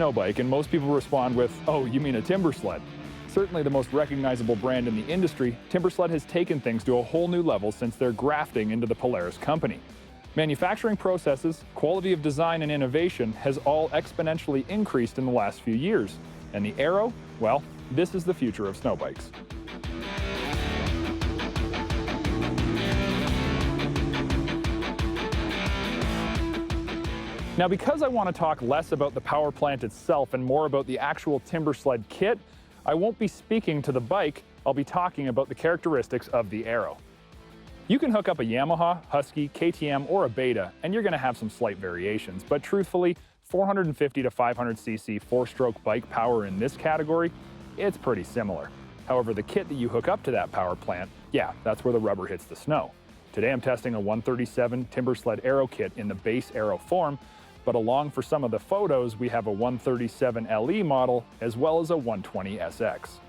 snow bike and most people respond with, "Oh, you mean a Timbersled?" Certainly the most recognizable brand in the industry, Timbersled has taken things to a whole new level since their grafting into the Polaris company. Manufacturing processes, quality of design, and innovation has all exponentially increased in the last few years. And the ARO? Well, this is the future of snow bikes. Now, because I want to talk less about the power plant itself and more about the actual Timbersled kit, I won't be speaking to the bike, I'll be talking about the characteristics of the ARO. You can hook up a Yamaha, Husky, KTM, or a Beta, and you're going to have some slight variations, but truthfully, 450 to 500cc four-stroke bike power in this category, it's pretty similar. However, the kit that you hook up to that power plant, yeah, that's where the rubber hits the snow. Today I'm testing a 137 Timbersled ARO kit in the base ARO form, but along for some of the photos, we have a 137 LE model as well as a 120 SX.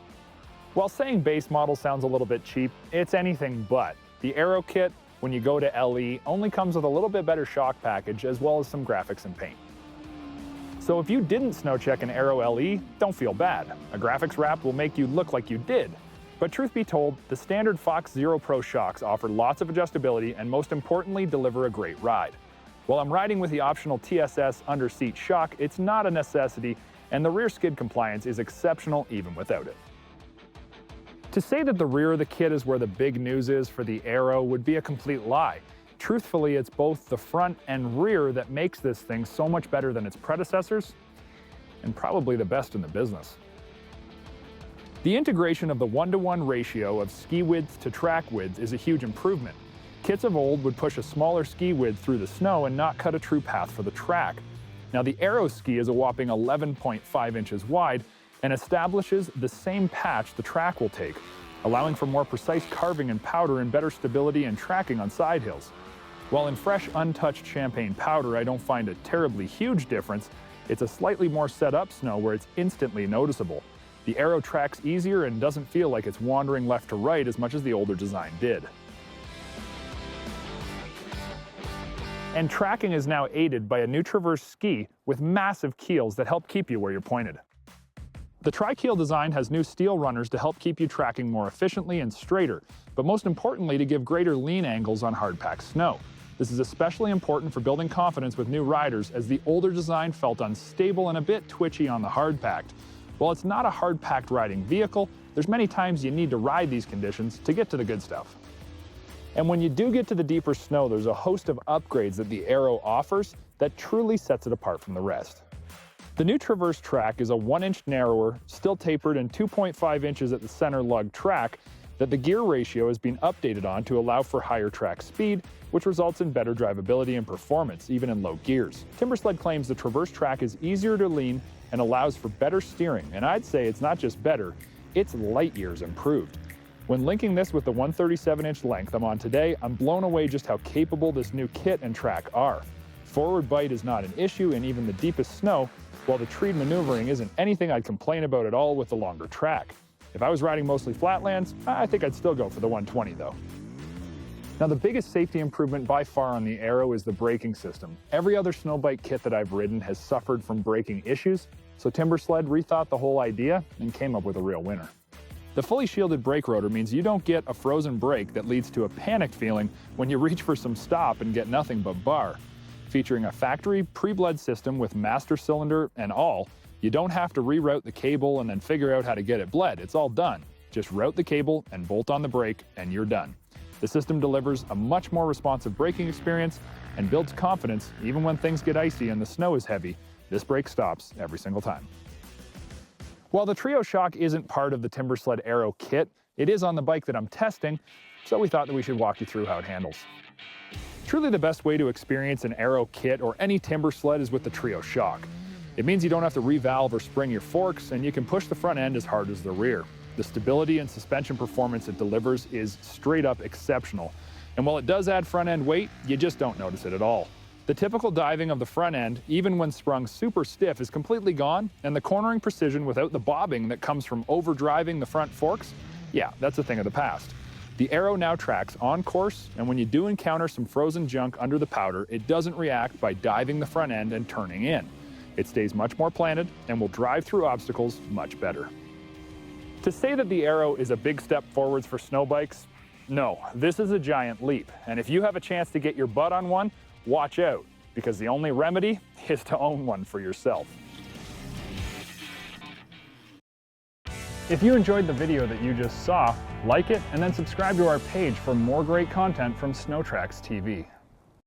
While saying base model sounds a little bit cheap, it's anything but. The ARO kit, when you go to LE, only comes with a little bit better shock package as well as some graphics and paint. So if you didn't snow check an ARO LE, don't feel bad. A graphics wrap will make you look like you did. But truth be told, the standard Fox Zero Pro shocks offer lots of adjustability and most importantly deliver a great ride. While I'm riding with the optional TSS under-seat shock, it's not a necessity, and the rear skid compliance is exceptional even without it. To say that the rear of the kit is where the big news is for the ARO would be a complete lie. Truthfully, it's both the front and rear that makes this thing so much better than its predecessors, and probably the best in the business. The integration of the 1-to-1 ratio of ski width to track width is a huge improvement. Kits of old would push a smaller ski width through the snow and not cut a true path for the track. Now the ARO ski is a whopping 11.5 inches wide and establishes the same patch the track will take, allowing for more precise carving and powder and better stability and tracking on side hills. While in fresh, untouched champagne powder I don't find a terribly huge difference, it's a slightly more set up snow where it's instantly noticeable. The ARO tracks easier and doesn't feel like it's wandering left to right as much as the older design did. And tracking is now aided by a new Traverse ski with massive keels that help keep you where you're pointed. The tri-keel design has new steel runners to help keep you tracking more efficiently and straighter, but most importantly to give greater lean angles on hard-packed snow. This is especially important for building confidence with new riders as the older design felt unstable and a bit twitchy on the hard-packed. While it's not a hard-packed riding vehicle, there's many times you need to ride these conditions to get to the good stuff. And when you do get to the deeper snow, there's a host of upgrades that the ARO offers that truly sets it apart from the rest. The new Traverse track is a 1-inch narrower, still tapered and 2.5 inches at the center lug track that the gear ratio has been updated on to allow for higher track speed, which results in better drivability and performance, even in low gears. Timbersled claims the Traverse track is easier to lean and allows for better steering, and I'd say it's not just better, it's light years improved. When linking this with the 137-inch length I'm on today, I'm blown away just how capable this new kit and track are. Forward bite is not an issue in even the deepest snow, while the treed maneuvering isn't anything I'd complain about at all with the longer track. If I was riding mostly flatlands, I think I'd still go for the 120 though. Now the biggest safety improvement by far on the ARO is the braking system. Every other snow bike kit that I've ridden has suffered from braking issues, so Timbersled rethought the whole idea and came up with a real winner. The fully shielded brake rotor means you don't get a frozen brake that leads to a panicked feeling when you reach for some stop and get nothing but bar. Featuring a factory pre-bled system with master cylinder and all, you don't have to reroute the cable and then figure out how to get it bled. It's all done. Just route the cable and bolt on the brake and you're done. The system delivers a much more responsive braking experience and builds confidence even when things get icy and the snow is heavy. This brake stops every single time. While the Trio shock isn't part of the Timbersled ARO kit, it is on the bike that I'm testing, so we thought that we should walk you through how it handles. Truly the best way to experience an ARO kit or any Timbersled is with the Trio shock. It means you don't have to revalve or spring your forks, and you can push the front end as hard as the rear. The stability and suspension performance it delivers is straight up exceptional, and while it does add front end weight, you just don't notice it at all. The typical diving of the front end, even when sprung super stiff, is completely gone, and the cornering precision without the bobbing that comes from overdriving the front forks, yeah, that's a thing of the past. The ARO now tracks on course, and when you do encounter some frozen junk under the powder, it doesn't react by diving the front end and turning in. It stays much more planted and will drive through obstacles much better. To say that the ARO is a big step forwards for snow bikes, no, this is a giant leap. And if you have a chance to get your butt on one, watch out, because the only remedy is to own one for yourself. If you enjoyed the video that you just saw, like it and then subscribe to our page for more great content from Snowtrax TV.